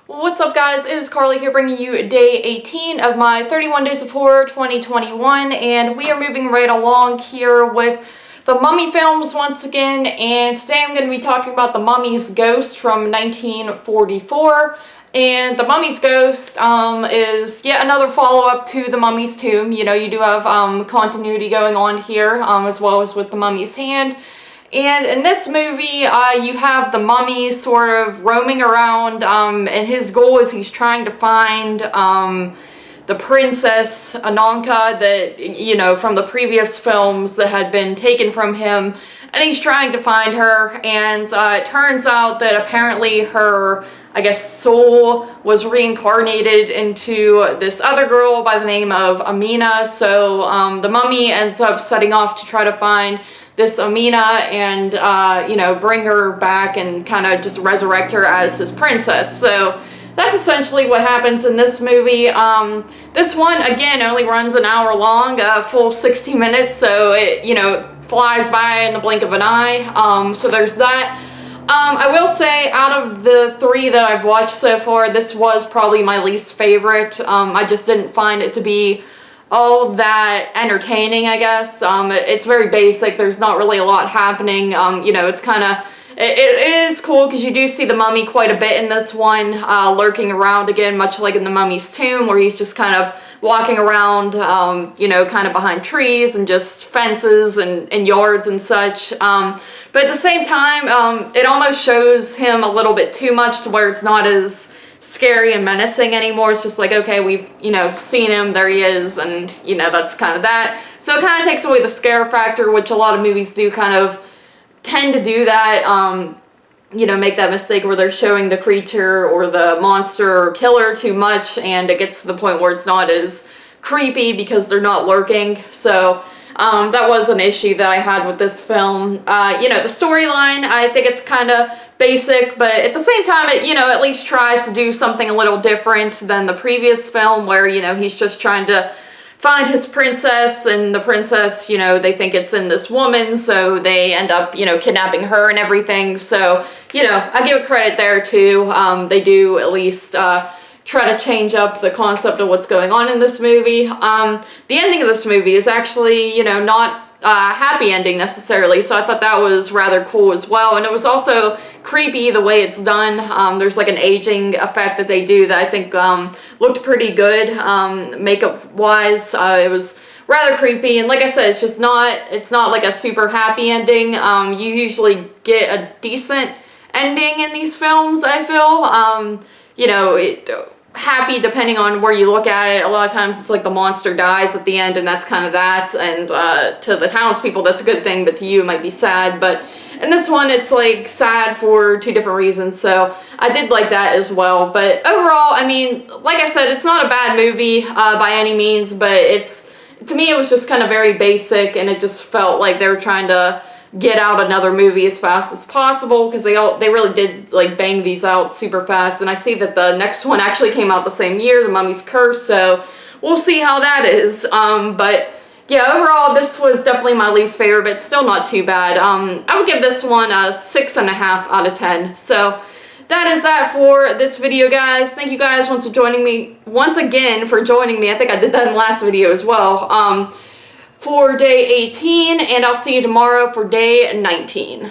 What's up, guys? It is Carly here bringing you day 18 of my 31 Days of Horror 2021, and we are moving right along here with the Mummy films once again, and today I'm going to be talking about The Mummy's Ghost from 1944. And The Mummy's Ghost is yet another follow-up to The Mummy's Tomb. You know, you do have continuity going on here, as well as with The Mummy's Hand. And in this movie, you have the mummy sort of roaming around, and his goal is he's trying to find the Princess Ananka that, you know, from the previous films that had been taken from him, and he's trying to find her, and it turns out that apparently her, I guess, soul was reincarnated into this other girl by the name of Amina. So the mummy ends up setting off to try to find this Amina and, you know, bring her back and kind of just resurrect her as his princess. So that's essentially what happens in this movie. This one, again, only runs an hour long, full 60 minutes, so it, you know, flies by in the blink of an eye. So there's that. I will say, out of the three that I've watched so far, this was probably my least favorite. I just didn't find it to be all that entertaining, I guess. It's very basic. There's not really a lot happening. You know, it's kind of, it is cool because you do see the mummy quite a bit in this one, lurking around again, much like in The Mummy's Tomb, where he's just kind of walking around, you know, kind of behind trees and just fences and yards and such. But at the same time, it almost shows him a little bit too much to where it's not as scary and menacing anymore. It's just like, okay, we've, you know, seen him, there he is, and, you know, that's kind of that. So it kind of takes away the scare factor, which a lot of movies do kind of tend to do that, you know, make that mistake where they're showing the creature or the monster or killer too much, and it gets to the point where it's not as creepy because they're not lurking. So that was an issue that I had with this film. You know, the storyline, I think it's kind of basic, but at the same time, it, you know, at least tries to do something a little different than the previous film where, you know, he's just trying to find his princess, and the princess, you know, they think it's in this woman, so they end up, you know, kidnapping her and everything. So, you know, I give it credit there too. They do at least try to change up the concept of what's going on in this movie. The ending of this movie is actually, you know, not a happy ending necessarily, so I thought that was rather cool as well. And it was also creepy the way it's done. There's like an aging effect that they do that I think looked pretty good, makeup wise. It was rather creepy, and like I said, it's not like a super happy ending. You usually get a decent ending in these films, I feel. You know, happy depending on where you look at it. A lot of times it's like the monster dies at the end, and that's kind of that, and to the townspeople that's a good thing, but to you it might be sad. But in this one it's like sad for two different reasons, so I did like that as well. But overall, I mean, like I said, it's not a bad movie by any means, but it's, to me, it was just kind of very basic, and it just felt like they were trying to get out another movie as fast as possible, because they really did like bang these out super fast. And I see that the next one actually came out the same year, The Mummy's Curse, so we'll see how that is. But yeah, overall this was definitely my least favorite, but still not too bad. I would give this one a 6.5 out of 10. So that is that for this video, guys. Thank you guys once again for joining me. I think I did that in the last video as well. For day 18, and I'll see you tomorrow for day 19.